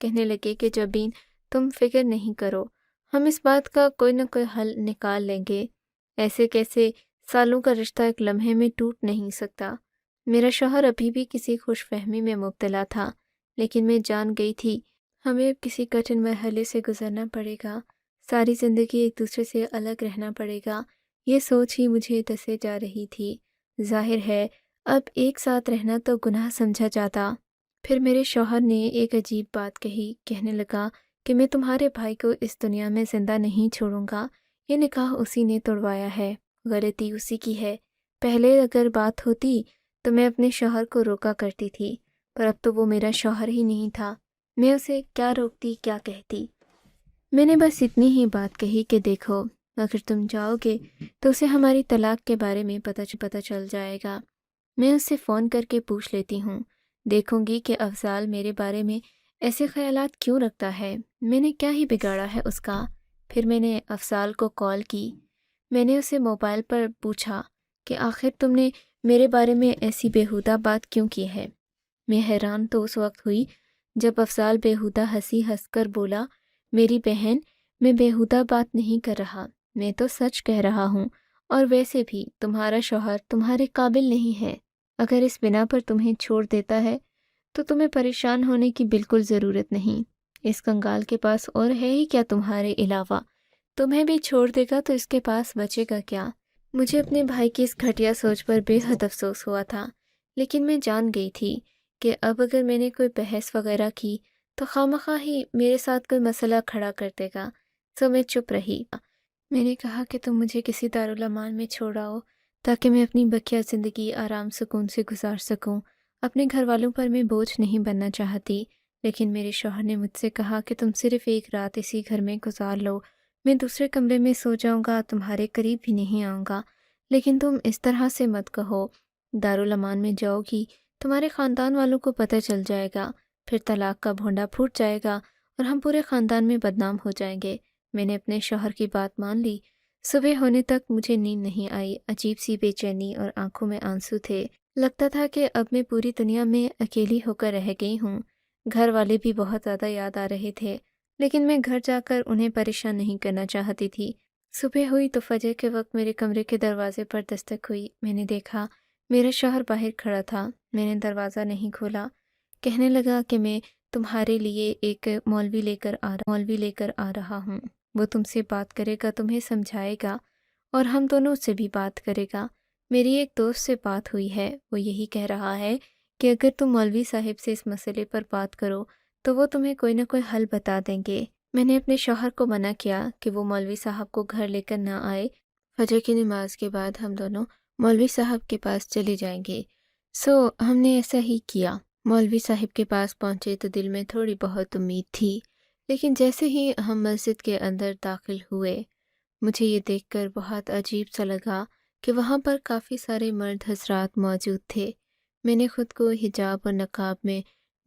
کہنے لگے کہ جبین تم فکر نہیں کرو، ہم اس بات کا کوئی نہ کوئی حل نکال لیں گے۔ ایسے کیسے سالوں کا رشتہ ایک لمحے میں ٹوٹ نہیں سکتا۔ میرا شوہر ابھی بھی کسی خوش فہمی میں مبتلا تھا، لیکن میں جان گئی تھی ہمیں کسی کٹھن مرحلے سے گزرنا پڑے گا، ساری زندگی ایک دوسرے سے الگ رہنا پڑے گا۔ یہ سوچ ہی مجھے ڈسے جا رہی تھی۔ ظاہر ہے اب ایک ساتھ رہنا تو گناہ سمجھا جاتا۔ پھر میرے شوہر نے ایک عجیب بات کہی، کہنے لگا کہ میں تمہارے بھائی کو اس دنیا میں زندہ نہیں چھوڑوں گا، یہ نکاح اسی نے توڑوایا ہے، غلطی اسی کی ہے۔ پہلے اگر بات ہوتی تو میں اپنے شوہر کو روکا کرتی تھی، پر اب تو وہ میرا شوہر ہی نہیں تھا، میں اسے کیا روکتی، کیا کہتی۔ میں نے بس اتنی ہی بات کہی کہ دیکھو اگر تم جاؤ گے تو اسے ہماری طلاق کے بارے میں پتہ چل جائے گا۔ میں اس سے فون کر کے پوچھ لیتی ہوں، دیکھوں گی کہ افضال میرے بارے میں ایسے خیالات کیوں رکھتا ہے، میں نے کیا ہی بگاڑا ہے اس کا۔ پھر میں نے افضال کو کال کی، میں نے اسے موبائل پر پوچھا کہ آخر تم نے میرے بارے میں ایسی بیہودہ بات کیوں کی ہے۔ میں حیران تو اس وقت ہوئی جب افضال بیہودہ ہنس کر بولا، میری بہن میں بیہودہ بات نہیں کر رہا، میں تو سچ کہہ رہا ہوں، اور ویسے بھی تمہارا شوہر تمہارے قابل نہیں ہے، اگر اس بنا پر تمہیں چھوڑ دیتا ہے تو تمہیں پریشان ہونے کی بالکل ضرورت نہیں، اس کنگال کے پاس اور ہے ہی کیا تمہارے علاوہ، تمہیں بھی چھوڑ دے گا تو اس کے پاس بچے گا کیا۔ مجھے اپنے بھائی کی اس گھٹیا سوچ پر بے حد افسوس ہوا تھا، لیکن میں جان گئی تھی کہ اب اگر میں نے کوئی بحث وغیرہ کی تو خواہ ہی میرے ساتھ کوئی مسئلہ کھڑا کر دے گا، سو میں چپ رہی۔ میں نے کہا کہ تم مجھے کسی دارالامان میں چھوڑ آؤ تاکہ میں اپنی بقیہ زندگی آرام سکون سے گزار سکوں، اپنے گھر والوں پر میں بوجھ نہیں بننا چاہتی۔ لیکن میرے شوہر نے مجھ سے کہا کہ تم صرف ایک رات اسی گھر میں گزار لو، میں دوسرے کمرے میں سو جاؤں گا، تمہارے قریب بھی نہیں آؤں گا، لیکن تم اس طرح سے مت کہو، دارالامان میں جاؤ گی تمہارے خاندان والوں کو پتہ چل جائے گا، پھر طلاق کا بھونڈا پھوٹ جائے گا اور ہم پورے خاندان میں بدنام ہو جائیں گے۔ میں نے اپنے شوہر کی بات مان لی۔ صبح ہونے تک مجھے نیند نہیں آئی، عجیب سی بے چینی اور آنکھوں میں آنسو تھے، لگتا تھا کہ اب میں پوری دنیا میں اکیلی ہو کر رہ گئی ہوں۔ گھر والے بھی بہت زیادہ یاد آ رہے تھے، لیکن میں گھر جا کر انہیں پریشان نہیں کرنا چاہتی تھی۔ صبح ہوئی تو فجر کے وقت میرے کمرے کے دروازے پر دستک ہوئی، میں نے دیکھا میرا شوہر باہر کھڑا تھا، میں نے دروازہ نہیں کھولا، کہنے لگا کہ میں تمہارے لیے ایک مولوی لے کر آ رہا ہوں، وہ تم سے بات کرے گا، تمہیں سمجھائے گا اور ہم دونوں سے بھی بات کرے گا۔ میری ایک دوست سے بات ہوئی ہے، وہ یہی کہہ رہا ہے کہ اگر تم مولوی صاحب سے اس مسئلے پر بات کرو تو وہ تمہیں کوئی نہ کوئی حل بتا دیں گے۔ میں نے اپنے شوہر کو منع کیا کہ وہ مولوی صاحب کو گھر لے کر نہ آئے، فجر کی نماز کے بعد ہم دونوں مولوی صاحب کے پاس چلے جائیں گے۔ ہم نے ایسا ہی کیا۔ مولوی صاحب کے پاس پہنچے تو دل میں تھوڑی بہت امید تھی، لیکن جیسے ہی ہم مسجد کے اندر داخل ہوئے مجھے یہ دیکھ کر بہت عجیب سا لگا کہ وہاں پر کافی سارے مرد حضرات موجود تھے۔ میں نے خود کو حجاب اور نقاب میں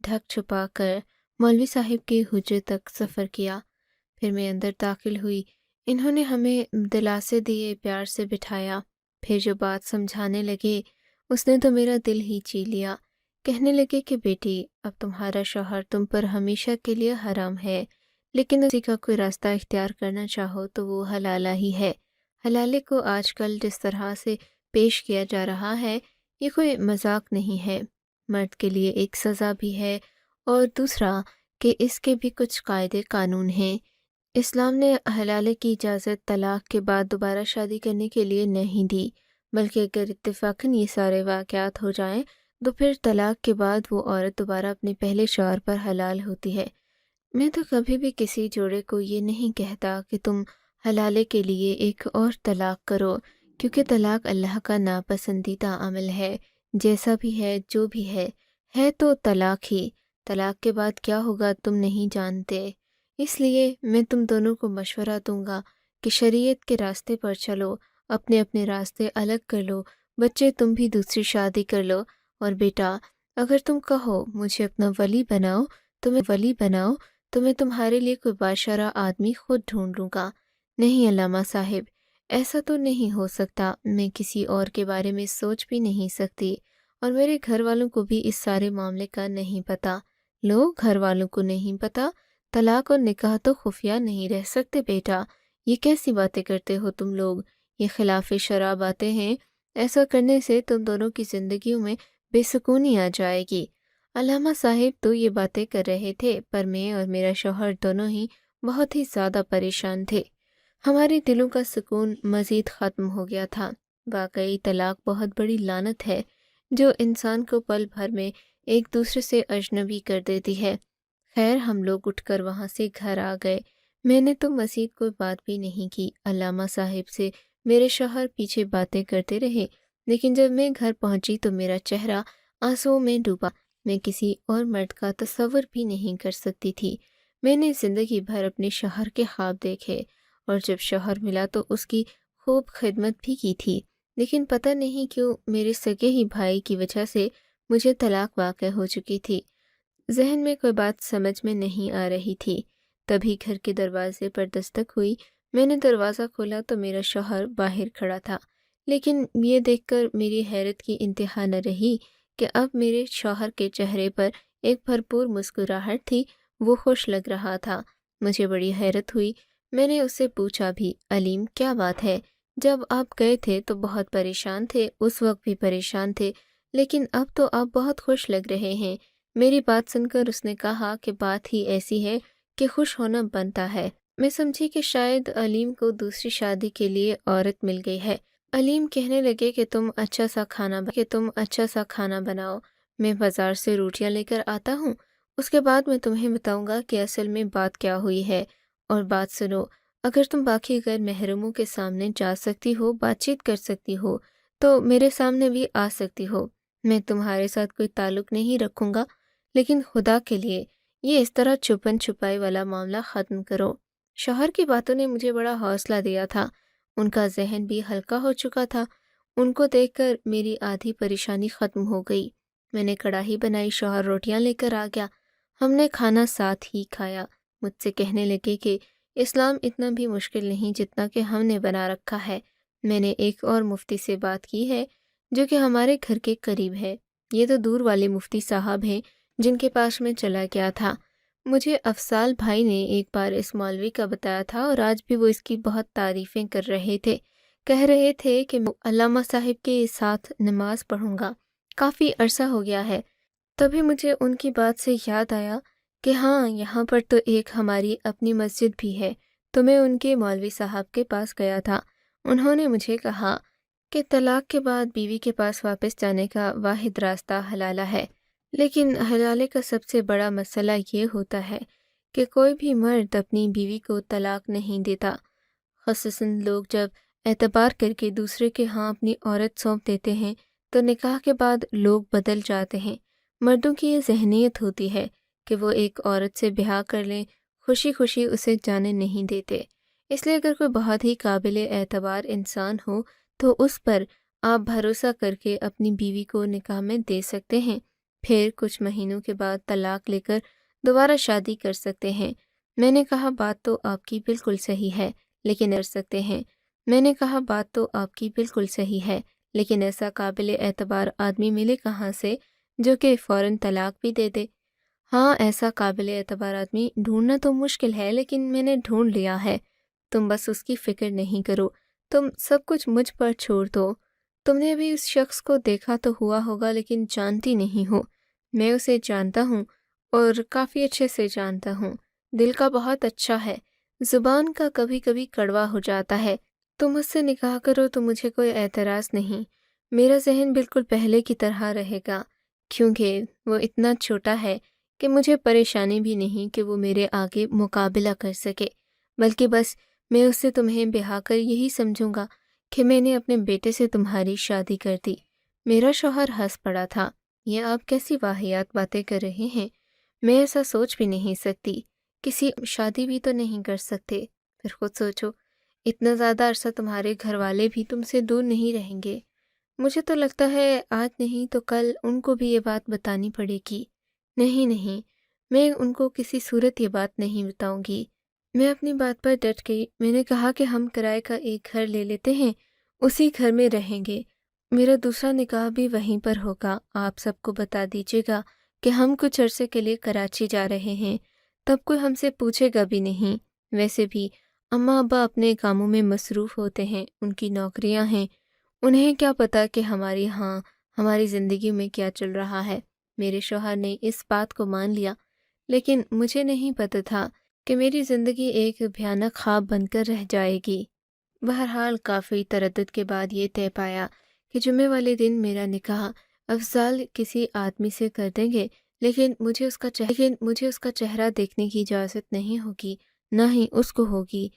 ڈھک چھپا کر مولوی صاحب کے حجرے تک سفر کیا، پھر میں اندر داخل ہوئی۔ انہوں نے ہمیں دلاسے دیے، پیار سے بٹھایا، پھر جو بات سمجھانے لگے اس نے تو میرا دل ہی چیر لیا۔ کہنے لگے کہ بیٹی اب تمہارا شوہر تم پر ہمیشہ کے لیے حرام ہے، لیکن اسی کا کوئی راستہ اختیار کرنا چاہو تو وہ حلالہ ہی ہے۔ حلالے کو آج کل جس طرح سے پیش کیا جا رہا ہے یہ کوئی مذاق نہیں ہے، مرد کے لیے ایک سزا بھی ہے اور دوسرا کہ اس کے بھی کچھ قاعدے قانون ہیں۔ اسلام نے حلالے کی اجازت طلاق کے بعد دوبارہ شادی کرنے کے لیے نہیں دی، بلکہ اگر اتفاقاً یہ سارے واقعات ہو جائیں تو پھر طلاق کے بعد وہ عورت دوبارہ اپنے پہلے شوہر پر حلال ہوتی ہے۔ میں تو کبھی بھی کسی جوڑے کو یہ نہیں کہتا کہ تم حلالے کے لیے ایک اور طلاق کرو، کیونکہ طلاق اللہ کا ناپسندیدہ عمل ہے، جیسا بھی ہے جو بھی ہے تو طلاق ہی۔ طلاق کے بعد کیا ہوگا تم نہیں جانتے، اس لیے میں تم دونوں کو مشورہ دوں گا کہ شریعت کے راستے پر چلو، اپنے اپنے راستے الگ کر لو، بچے تم بھی دوسری شادی کر لو، اور بیٹا اگر تم کہو مجھے اپنا ولی بناؤ تو میں تمہارے لیے کوئی باشرہ آدمی خود ڈھونڈ لوں گا۔ نہیں علامہ صاحب، ایسا تو نہیں ہو سکتا، میں کسی اور کے بارے میں سوچ بھی نہیں سکتی، اور میرے گھر والوں کو بھی اس سارے معاملے کا نہیں پتہ، لوگ گھر والوں کو نہیں پتہ، طلاق اور نکاح تو خفیہ نہیں رہ سکتے بیٹا۔ یہ کیسی باتیں کرتے ہو تم لوگ؟ یہ خلاف شرع باتیں ہیں، ایسا کرنے سے تم دونوں کی زندگیوں میں بے سکونی آ جائے گی۔ علامہ صاحب تو یہ باتیں کر رہے تھے، پر میں اور میرا شوہر دونوں ہی بہت ہی زیادہ پریشان تھے۔ ہمارے دلوں کا سکون مزید ختم ہو گیا تھا۔ واقعی طلاق بہت بڑی لعنت ہے جو انسان کو پل بھر میں ایک دوسرے سے اجنبی کر دیتی ہے۔ خیر ہم لوگ اٹھ کر وہاں سے گھر آ گئے۔ میں نے تو مزید کوئی بات بھی نہیں کی۔ علامہ صاحب سے میرے شوہر پیچھے باتیں کرتے رہے، لیکن جب میں گھر پہنچی تو میرا چہرہ آنسوؤں میں ڈوبا۔ میں کسی اور مرد کا تصور بھی نہیں کر سکتی تھی۔ میں نے زندگی بھر اپنے شوہر کے خواب دیکھے اور جب شوہر ملا تو اس کی خوب خدمت بھی کی تھی، لیکن پتہ نہیں کیوں میرے سگے ہی بھائی کی وجہ سے مجھے طلاق واقع ہو چکی تھی۔ ذہن میں کوئی بات سمجھ میں نہیں آ رہی تھی۔ تبھی گھر کے دروازے پر دستک ہوئی۔ میں نے دروازہ کھولا تو میرا شوہر باہر کھڑا تھا، لیکن یہ دیکھ کر میری حیرت کی انتہا نہ رہی کہ اب میرے شوہر کے چہرے پر ایک بھرپور مسکراہٹ تھی، وہ خوش لگ رہا تھا۔ مجھے بڑی حیرت ہوئی۔ میں نے اس سے پوچھا بھی، علیم کیا بات ہے؟ جب آپ گئے تھے تو بہت پریشان تھے، اس وقت بھی پریشان تھے، لیکن اب تو آپ بہت خوش لگ رہے ہیں۔ میری بات سن کر اس نے کہا کہ بات ہی ایسی ہے کہ خوش ہونا بنتا ہے۔ میں سمجھی کہ شاید علیم کو دوسری شادی کے لیے عورت مل گئی ہے۔ علیم کہنے لگے کہ تم اچھا سا کھانا بناؤ، میں بازار سے روٹیاں لے کر آتا ہوں، اس کے بعد میں تمہیں بتاؤں گا کہ اصل میں بات کیا ہوئی ہے۔ اور بات سنو، اگر تم باقی غیر محرموں کے سامنے جا سکتی ہو، بات چیت کر سکتی ہو، تو میرے سامنے بھی آ سکتی ہو۔ میں تمہارے ساتھ کوئی تعلق نہیں رکھوں گا، لیکن خدا کے لیے یہ اس طرح چھپن چھپائی والا معاملہ ختم کرو۔ شوہر کی باتوں نے مجھے بڑا حوصلہ دیا تھا۔ ان کا ذہن بھی ہلکا ہو چکا تھا۔ ان کو دیکھ کر میری آدھی پریشانی ختم ہو گئی۔ میں نے کڑاہی بنائی، شوہر روٹیاں لے کر آ گیا۔ ہم نے کھانا ساتھ ہی کھایا۔ مجھ سے کہنے لگے کہ اسلام اتنا بھی مشکل نہیں جتنا کہ ہم نے بنا رکھا ہے۔ میں نے ایک اور مفتی سے بات کی ہے جو کہ ہمارے گھر کے قریب ہے۔ یہ تو دور والے مفتی صاحب ہیں جن کے پاس میں چلا گیا تھا۔ مجھے افضال بھائی نے ایک بار اس مولوی کا بتایا تھا اور آج بھی وہ اس کی بہت تعریفیں کر رہے تھے۔ کہہ رہے تھے کہ میں علامہ صاحب کے ساتھ نماز پڑھوں گا، کافی عرصہ ہو گیا ہے۔ تبھی مجھے ان کی بات سے یاد آیا کہ ہاں یہاں پر تو ایک ہماری اپنی مسجد بھی ہے، تو میں ان کے مولوی صاحب کے پاس گیا تھا۔ انہوں نے مجھے کہا کہ طلاق کے بعد بیوی کے پاس واپس جانے کا واحد راستہ حلالہ ہے، لیکن حلالے کا سب سے بڑا مسئلہ یہ ہوتا ہے کہ کوئی بھی مرد اپنی بیوی کو طلاق نہیں دیتا، خصوصاً لوگ جب اعتبار کر کے دوسرے کے ہاں اپنی عورت سونپ دیتے ہیں تو نکاح کے بعد لوگ بدل جاتے ہیں۔ مردوں کی یہ ذہنیت ہوتی ہے کہ وہ ایک عورت سے بیاہ کر لیں، خوشی خوشی اسے جانے نہیں دیتے۔ اس لیے اگر کوئی بہت ہی قابل اعتبار انسان ہو تو اس پر آپ بھروسہ کر کے اپنی بیوی کو نکاح میں دے سکتے ہیں، پھر کچھ مہینوں کے بعد طلاق لے کر دوبارہ شادی کر سکتے ہیں۔ میں نے کہا بات تو آپ کی بالکل صحیح ہے، لیکن کر سکتے ہیں۔ میں نے کہا بات تو آپ کی بالکل صحیح ہے، لیکن ایسا قابل اعتبار آدمی ملے کہاں سے جو کہ فوراً طلاق بھی دے دے؟ ہاں ایسا قابل اعتبار آدمی ڈھونڈنا تو مشکل ہے، لیکن میں نے ڈھونڈ لیا ہے۔ تم بس اس کی فکر نہیں کرو، تم سب کچھ مجھ پر چھوڑ دو۔ تم نے بھی اس شخص کو دیکھا تو ہوا ہوگا لیکن جانتی نہیں ہو۔ میں اسے جانتا ہوں اور کافی اچھے سے جانتا ہوں۔ دل کا بہت اچھا ہے، زبان کا کبھی کبھی کڑوا ہو جاتا ہے۔ تم اس سے نکاح کرو تو مجھے کوئی اعتراض نہیں، میرا ذہن بالکل پہلے کی طرح رہے گا، کیونکہ وہ اتنا چھوٹا ہے کہ مجھے پریشانی بھی نہیں کہ وہ میرے آگے مقابلہ کر سکے، بلکہ بس میں اس سے تمہیں بیاہ کر یہی سمجھوں گا کہ میں نے اپنے بیٹے سے تمہاری شادی کر دی۔ میرا شوہر ہنس پڑا تھا۔ یہ آپ کیسی واہیات باتیں کر رہے ہیں؟ میں ایسا سوچ بھی نہیں سکتی، کسی شادی بھی تو نہیں کر سکتے۔ پھر خود سوچو، اتنا زیادہ عرصہ تمہارے گھر والے بھی تم سے دور نہیں رہیں گے۔ مجھے تو لگتا ہے آج نہیں تو کل ان کو بھی یہ بات بتانی پڑے گی۔ نہیں، میں ان کو کسی صورت یہ بات نہیں بتاؤں گی۔ میں اپنی بات پر ڈٹ گئی۔ میں نے کہا کہ ہم کرائے کا ایک گھر لے لیتے ہیں، اسی گھر میں رہیں گے، میرا دوسرا نکاح بھی وہیں پر ہوگا۔ آپ سب کو بتا دیجیے گا کہ ہم کچھ عرصے کے لیے کراچی جا رہے ہیں، تب کوئی ہم سے پوچھے گا بھی نہیں۔ ویسے بھی اماں ابا اپنے کاموں میں مصروف ہوتے ہیں، ان کی نوکریاں ہیں، انہیں کیا پتہ کہ ہماری زندگی میں کیا چل رہا ہے۔ میرے شوہر نے اس بات کو مان لیا، لیکن مجھے نہیں پتہ تھا کہ میری زندگی ایک بھیانک خواب بن کر رہ جائے گی۔ بہرحال کافی تردد کے بعد یہ طے پایا کہ جمعے والے دن میرا نکاح افضال کسی آدمی سے کر دیں گے، لیکن مجھے اس کا چہرہ دیکھنے کی اجازت نہیں ہوگی، نہ ہی اس کو ہوگی۔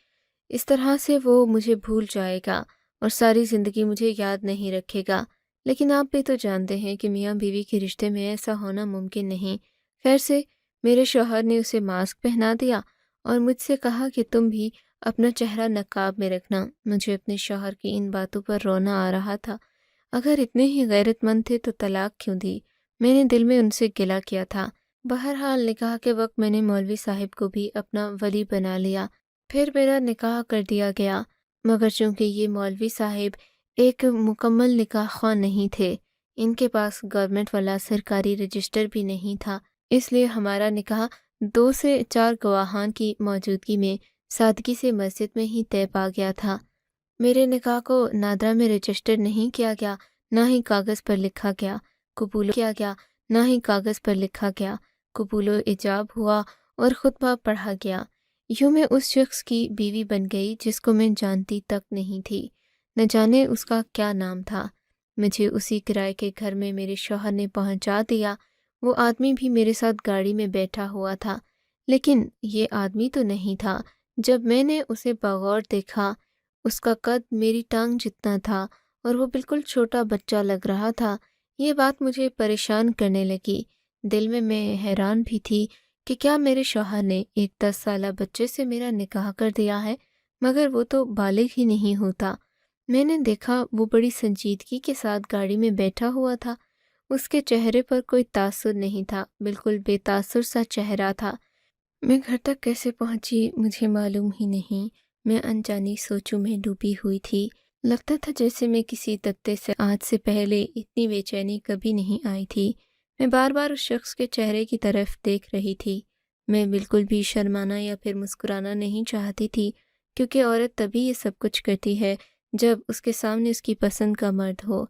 اس طرح سے وہ مجھے بھول جائے گا اور ساری زندگی مجھے یاد نہیں رکھے گا۔ لیکن آپ بھی تو جانتے ہیں کہ میاں بیوی کے رشتے میں ایسا ہونا ممکن نہیں۔ خیر سے میرے شوہر نے اسے ماسک پہنا دیا اور مجھ سے کہا کہ تم بھی اپنا چہرہ نقاب میں رکھنا۔ مجھے اپنے شوہر کی ان باتوں پر رونا آ رہا تھا۔ اگر اتنے ہی غیرت مند تھے تو طلاق کیوں دی؟ میں نے دل میں ان سے گلہ کیا تھا۔ بہرحال نکاح کے وقت میں نے مولوی صاحب کو بھی اپنا ولی بنا لیا، پھر میرا نکاح کر دیا گیا۔ مگر چونکہ یہ مولوی صاحب ایک مکمل نکاح خواہ نہیں تھے، ان کے پاس گورنمنٹ والا سرکاری رجسٹر بھی نہیں تھا، اس لیے ہمارا نکاح 2 سے 4 گواہان کی موجودگی میں سادگی سے مسجد میں ہی طے پا گیا تھا۔ میرے نکاح کو نادرا میں رجسٹر نہیں کیا گیا، نہ ہی کاغذ پر لکھا گیا، قبول و ایجاب ہوا اور خطبہ پڑھا گیا۔ یوں میں اس شخص کی بیوی بن گئی جس کو میں جانتی تک نہیں تھی، نہ جانے اس کا کیا نام تھا۔ مجھے اسی کرائے کے گھر میں میرے شوہر نے پہنچا دیا۔ وہ آدمی بھی میرے ساتھ گاڑی میں بیٹھا ہوا تھا، لیکن یہ آدمی تو نہیں تھا۔ جب میں نے اسے بغور دیکھا، اس کا قد میری ٹانگ جتنا تھا اور وہ بالکل چھوٹا بچہ لگ رہا تھا۔ یہ بات مجھے پریشان کرنے لگی۔ دل میں حیران بھی تھی کہ کیا میرے شوہر نے ایک 10 سالہ بچے سے میرا نکاح کر دیا ہے، مگر وہ تو بالغ ہی نہیں ہوتا۔ میں نے دیکھا وہ بڑی سنجیدگی کے ساتھ گاڑی میں بیٹھا ہوا تھا، اس کے چہرے پر کوئی تاثر نہیں تھا، بالکل بے تاثر سا چہرہ تھا۔ میں گھر تک کیسے پہنچی مجھے معلوم ہی نہیں۔ میں انجانی سوچوں میں ڈوبی ہوئی تھی۔ لگتا تھا جیسے میں کسی تبتے سے آج سے پہلے اتنی بے چینی کبھی نہیں آئی تھی۔ میں بار بار اس شخص کے چہرے کی طرف دیکھ رہی تھی۔ میں بالکل بھی شرمانا یا پھر مسکرانا نہیں چاہتی تھی، کیونکہ عورت تبھی یہ سب کچھ کرتی ہے جب اس کے سامنے اس کی پسند کا مرد ہو۔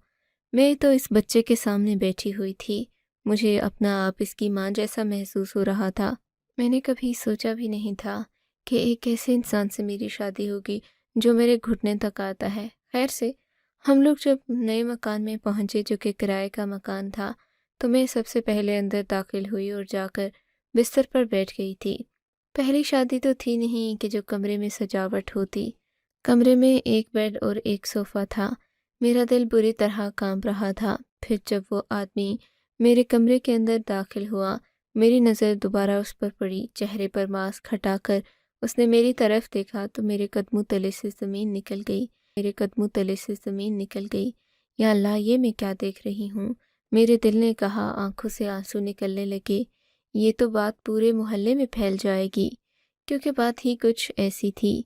میں تو اس بچے کے سامنے بیٹھی ہوئی تھی، مجھے اپنا آپ اس کی ماں جیسا محسوس ہو رہا تھا۔ میں نے کبھی سوچا بھی نہیں تھا کہ ایک ایسے انسان سے میری شادی ہوگی جو میرے گھٹنے تک آتا ہے۔ خیر سے ہم لوگ جب نئے مکان میں پہنچے جو کہ کرائے کا مکان تھا، تو میں سب سے پہلے اندر داخل ہوئی اور جا کر بستر پر بیٹھ گئی تھی۔ پہلی شادی تو تھی نہیں کہ جو کمرے میں سجاوٹ ہوتی۔ کمرے میں ایک بیڈ اور ایک صوفہ تھا۔ میرا دل بری طرح کانپ رہا تھا۔ پھر جب وہ آدمی میرے کمرے کے اندر داخل ہوا، میری نظر دوبارہ اس پر پڑی۔ چہرے پر ماسک ہٹا کر اس نے میری طرف دیکھا تو میرے قدموں تلے سے زمین نکل گئی۔ یا اللہ، یہ میں کیا دیکھ رہی ہوں؟ میرے دل نے کہا، آنکھوں سے آنسو نکلنے لگے۔ یہ تو بات پورے محلے میں پھیل جائے گی، کیونکہ بات ہی کچھ ایسی تھی۔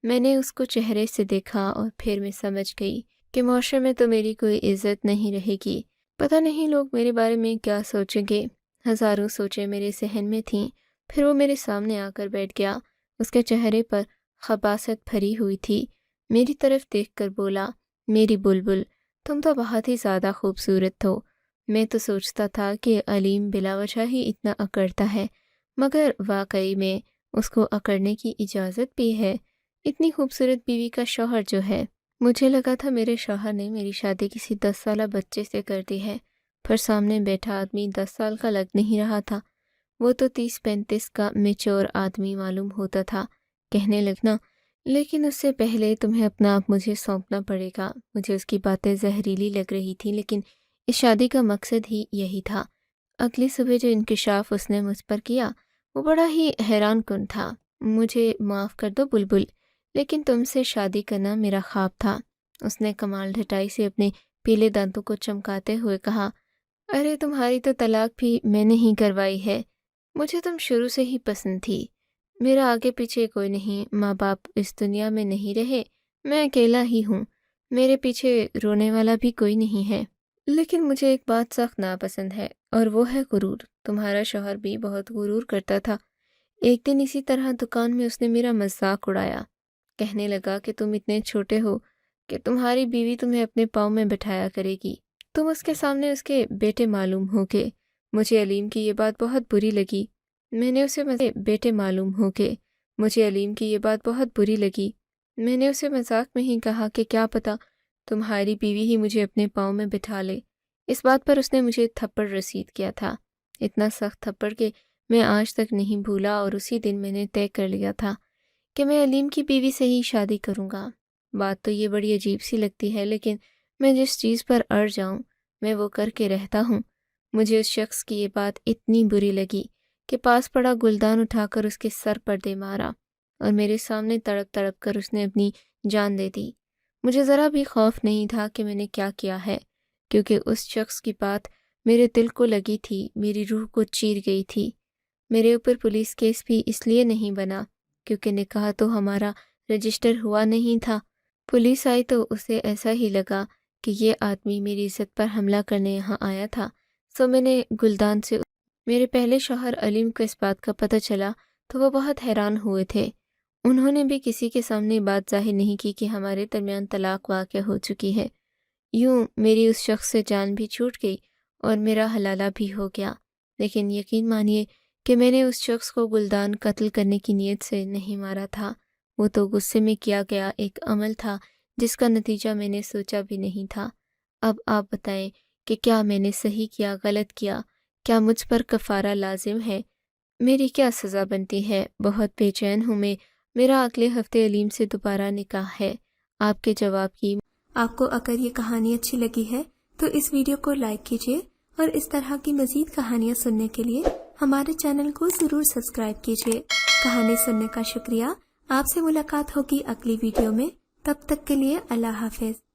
میں نے اس کو چہرے سے دیکھا اور پھر میں سمجھ گئی کہ معاشرے میں تو میری کوئی عزت نہیں رہے گی۔ پتہ نہیں لوگ میرے بارے میں کیا سوچیں گے۔ ہزاروں سوچیں میرے ذہن میں تھیں۔ پھر وہ میرے سامنے آ کر بیٹھ گیا۔ اس کے چہرے پر خباثت بھری ہوئی تھی۔ میری طرف دیکھ کر بولا، میری بلبل، تم تو بہت ہی زیادہ خوبصورت ہو۔ میں تو سوچتا تھا کہ علیم بلا وجہ ہی اتنا اکڑتا ہے، مگر واقعی میں اس کو اکڑنے کی اجازت بھی ہے۔ اتنی خوبصورت بیوی کا شوہر جو ہے، مجھے لگا تھا میرے شوہر نے میری شادی کسی 10 سالہ بچے سے کر دی ہے۔ پھر سامنے بیٹھا آدمی 10 سال کا لگ نہیں رہا تھا، وہ تو 30-35 کا میچور آدمی معلوم ہوتا تھا۔ کہنے لگنا، لیکن اس سے پہلے تمہیں اپنا آپ مجھے سونپنا پڑے گا۔ مجھے اس کی باتیں زہریلی لگ رہی تھیں، لیکن اس شادی کا مقصد ہی یہی تھا۔ اگلی صبح جو انکشاف اس نے مجھ پر کیا وہ بڑا ہی حیران کن تھا۔ مجھے معاف کر دو بلبل، لیکن تم سے شادی کرنا میرا خواب تھا۔ اس نے کمال ڈھٹائی سے اپنے پیلے دانتوں کو چمکاتے ہوئے کہا، ارے تمہاری تو طلاق بھی میں نے ہی کروائی ہے۔ مجھے تم شروع سے ہی پسند تھی۔ میرا آگے پیچھے کوئی نہیں، ماں باپ اس دنیا میں نہیں رہے، میں اکیلا ہی ہوں، میرے پیچھے رونے والا بھی کوئی نہیں ہے۔ لیکن مجھے ایک بات سخت ناپسند ہے اور وہ ہے غرور۔ تمہارا شوہر بھی بہت غرور کرتا تھا۔ ایک دن اسی طرح دکان میں اس نے میرا مذاق اڑایا، کہنے لگا کہ تم اتنے چھوٹے ہو کہ تمہاری بیوی تمہیں اپنے پاؤں میں بٹھایا کرے گی، تم اس کے سامنے اس کے بیٹے معلوم ہو گے۔ مجھے علیم کی یہ بات بہت بری لگی۔ میں نے اسے مذاق میں ہی کہا کہ کیا پتہ تمہاری بیوی ہی مجھے اپنے پاؤں میں بٹھا لے۔ اس بات پر اس نے مجھے تھپڑ رسید کیا تھا، اتنا سخت تھپڑ کہ میں آج تک نہیں بھولا، اور اسی دن میں نے طے کر لیا تھا کہ میں علیم کی بیوی سے ہی شادی کروں گا۔ بات تو یہ بڑی عجیب سی لگتی ہے، لیکن میں جس چیز پر اڑ جاؤں میں وہ کر کے رہتا ہوں۔ مجھے اس شخص کی یہ بات اتنی بری لگی کہ پاس پڑا گلدان اٹھا کر اس کے سر پر دے مارا، اور میرے سامنے تڑپ تڑپ کر اس نے اپنی جان دے دی۔ مجھے ذرا بھی خوف نہیں تھا کہ میں نے کیا ہے، کیونکہ اس شخص کی بات میرے دل کو لگی تھی، میری روح کو چیر گئی تھی۔ میرے اوپر پولیس کیس بھی اس لیے نہیں بنا کیونکہ نکاح تو ہمارا رجسٹر ہوا نہیں تھا۔ پولیس آئی تو اسے ایسا ہی لگا کہ یہ آدمی میری عزت پر حملہ کرنے یہاں آیا تھا، سو میں نے گلدان سے میرے پہلے شوہر علیم کو اس بات کا پتہ چلا تو وہ بہت حیران ہوئے تھے۔ انہوں نے بھی کسی کے سامنے بات ظاہر نہیں کی کہ ہمارے درمیان طلاق واقع ہو چکی ہے۔ یوں میری اس شخص سے جان بھی چھوٹ گئی اور میرا حلالہ بھی ہو گیا، لیکن یقین مانیے کہ میں نے اس شخص کو گلدان قتل کرنے کی نیت سے نہیں مارا تھا۔ وہ تو غصے میں کیا گیا ایک عمل تھا جس کا نتیجہ میں نے سوچا بھی نہیں تھا۔ اب آپ بتائیں کہ کیا میں نے صحیح کیا، غلط کیا؟ کیا مجھ پر کفارہ لازم ہے؟ میری کیا سزا بنتی ہے؟ بہت بے چین ہوں میں۔ میرا اگلے ہفتے علیم سے دوبارہ نکاح ہے۔ آپ کے جواب کی۔ آپ کو اگر یہ کہانی اچھی لگی ہے تو اس ویڈیو کو لائک کیجیے، اور اس طرح کی مزید کہانیاں سننے کے لیے ہمارے چینل کو ضرور سبسکرائب کیجیے۔ کہانی سننے کا شکریہ۔ آپ سے ملاقات ہوگی اگلی ویڈیو میں، تب تک کے لیے اللہ حافظ۔